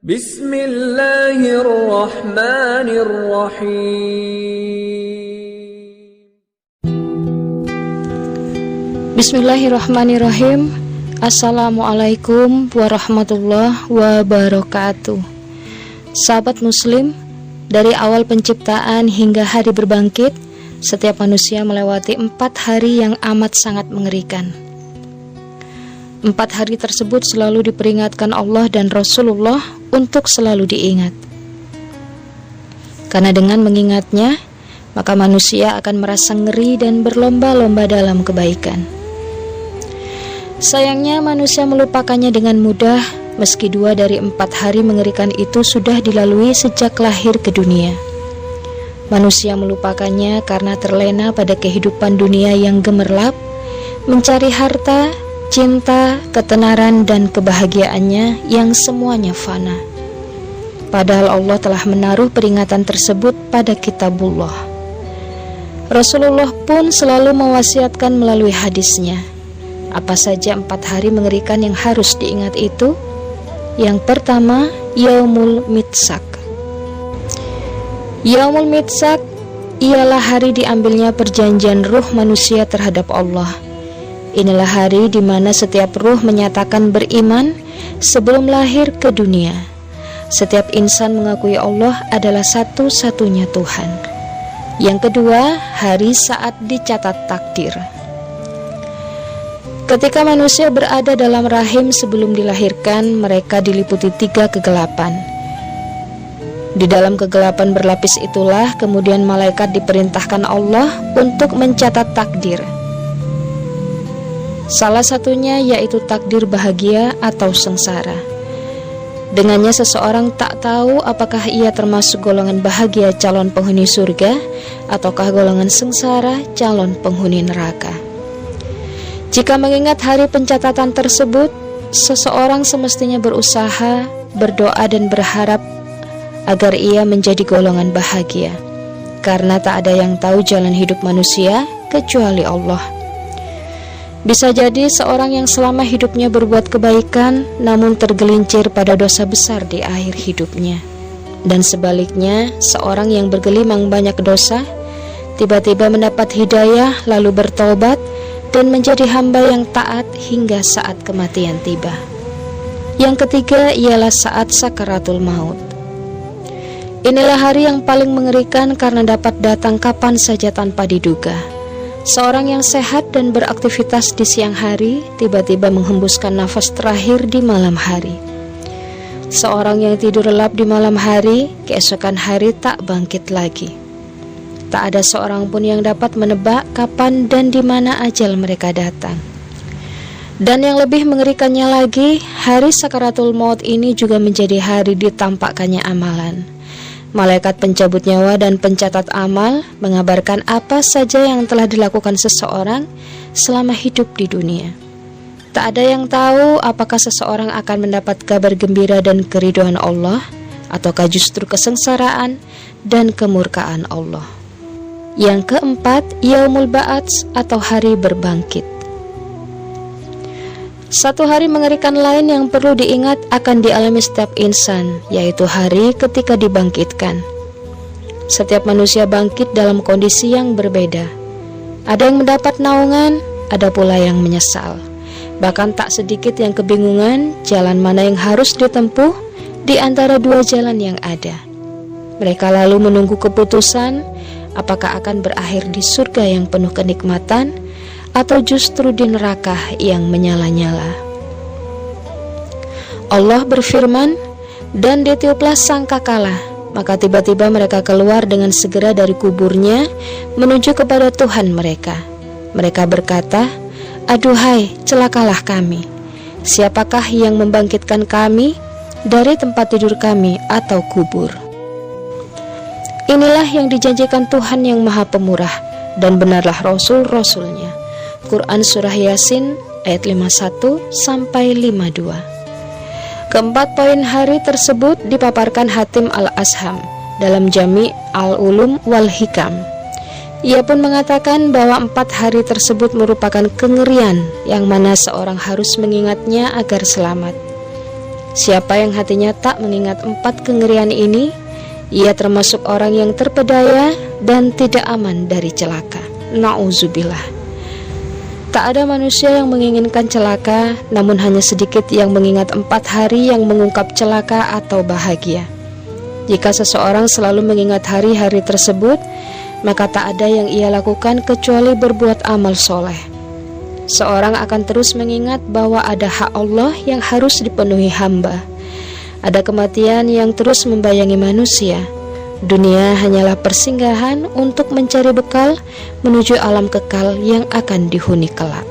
Bismillahirrahmanirrahim. Bismillahirrahmanirrahim. Assalamualaikum warahmatullahi wabarakatuh. Sahabat muslim, dari awal penciptaan hingga hari berbangkit, setiap manusia melewati 4 hari yang amat sangat mengerikan. 4 hari tersebut selalu diperingatkan Allah dan Rasulullah untuk selalu diingat. Karena dengan mengingatnya, maka manusia akan merasa ngeri dan berlomba-lomba dalam kebaikan. Sayangnya manusia melupakannya dengan mudah, meski 2 dari 4 hari mengerikan itu sudah dilalui sejak lahir ke dunia. Manusia melupakannya karena terlena pada kehidupan dunia yang gemerlap, mencari harta, cinta, ketenaran, dan kebahagiaannya yang semuanya fana. Padahal Allah telah menaruh peringatan tersebut pada kitabullah. Rasulullah pun selalu mewasiatkan melalui hadisnya. Apa saja 4 hari mengerikan yang harus diingat itu? Yang pertama, Yaumul Mitsak. Yaumul Mitsak ialah hari diambilnya perjanjian ruh manusia terhadap Allah. Inilah hari di mana setiap ruh menyatakan beriman sebelum lahir ke dunia. Setiap insan mengakui Allah adalah satu-satunya Tuhan. Yang kedua, hari saat dicatat takdir. Ketika manusia berada dalam rahim sebelum dilahirkan, mereka diliputi 3 kegelapan. Di dalam kegelapan berlapis itulah kemudian malaikat diperintahkan Allah untuk mencatat takdir. Salah satunya yaitu takdir bahagia atau sengsara. Dengannya seseorang tak tahu apakah ia termasuk golongan bahagia calon penghuni surga ataukah golongan sengsara calon penghuni neraka. Jika mengingat hari pencatatan tersebut, seseorang semestinya berusaha, berdoa dan berharap agar ia menjadi golongan bahagia, karena tak ada yang tahu jalan hidup manusia kecuali Allah. Bisa jadi seorang yang selama hidupnya berbuat kebaikan, namun tergelincir pada dosa besar di akhir hidupnya. Dan sebaliknya, seorang yang bergelimang banyak dosa, tiba-tiba mendapat hidayah lalu bertobat, dan menjadi hamba yang taat hingga saat kematian tiba. Yang ketiga ialah saat sakaratul maut. Inilah hari yang paling mengerikan karena dapat datang kapan saja tanpa diduga. Seorang yang sehat dan beraktivitas di siang hari tiba-tiba menghembuskan nafas terakhir di malam hari. Seorang yang tidur lelap di malam hari, keesokan hari tak bangkit lagi. Tak ada seorang pun yang dapat menebak kapan dan di mana ajal mereka datang. Dan yang lebih mengerikannya lagi, hari sakaratul maut ini juga menjadi hari ditampakkannya amalan. Malaikat pencabut nyawa dan pencatat amal mengabarkan apa saja yang telah dilakukan seseorang selama hidup di dunia. Tak ada yang tahu apakah seseorang akan mendapat kabar gembira dan keridhaan Allah, ataukah justru kesengsaraan dan kemurkaan Allah. Yang keempat, Yaumul Ba'ats atau hari berbangkit. Satu hari mengerikan lain yang perlu diingat akan dialami setiap insan, yaitu hari ketika dibangkitkan. Setiap manusia bangkit dalam kondisi yang berbeda. Ada yang mendapat naungan, ada pula yang menyesal. Bahkan tak sedikit yang kebingungan jalan mana yang harus ditempuh di antara 2 jalan yang ada. Mereka lalu menunggu keputusan apakah akan berakhir di surga yang penuh kenikmatan atau justru di neraka yang menyala-nyala. Allah berfirman, dan ditiuplah sangkakala, maka tiba-tiba mereka keluar dengan segera dari kuburnya menuju kepada Tuhan mereka. Mereka berkata, aduhai, celakalah kami. Siapakah yang membangkitkan kami dari tempat tidur kami atau kubur? Inilah yang dijanjikan Tuhan yang Maha Pemurah, dan benarlah Rasul-Rasulnya. Quran Surah Yasin ayat 51 sampai 52. Keempat poin hari tersebut dipaparkan Hatim Al-Asham dalam Jami' Al-Ulum wal Hikam. Ia pun mengatakan bahwa 4 hari tersebut merupakan kengerian yang mana seorang harus mengingatnya agar selamat. Siapa yang hatinya tak mengingat 4 kengerian ini, ia termasuk orang yang terpedaya dan tidak aman dari celaka. Na'udzubillah. Tak ada manusia yang menginginkan celaka, namun hanya sedikit yang mengingat 4 hari yang mengungkap celaka atau bahagia. Jika seseorang selalu mengingat hari-hari tersebut, maka tak ada yang ia lakukan kecuali berbuat amal soleh. Seorang akan terus mengingat bahwa ada hak Allah yang harus dipenuhi hamba. Ada kematian yang terus membayangi manusia. Dunia hanyalah persinggahan untuk mencari bekal menuju alam kekal yang akan dihuni kelak.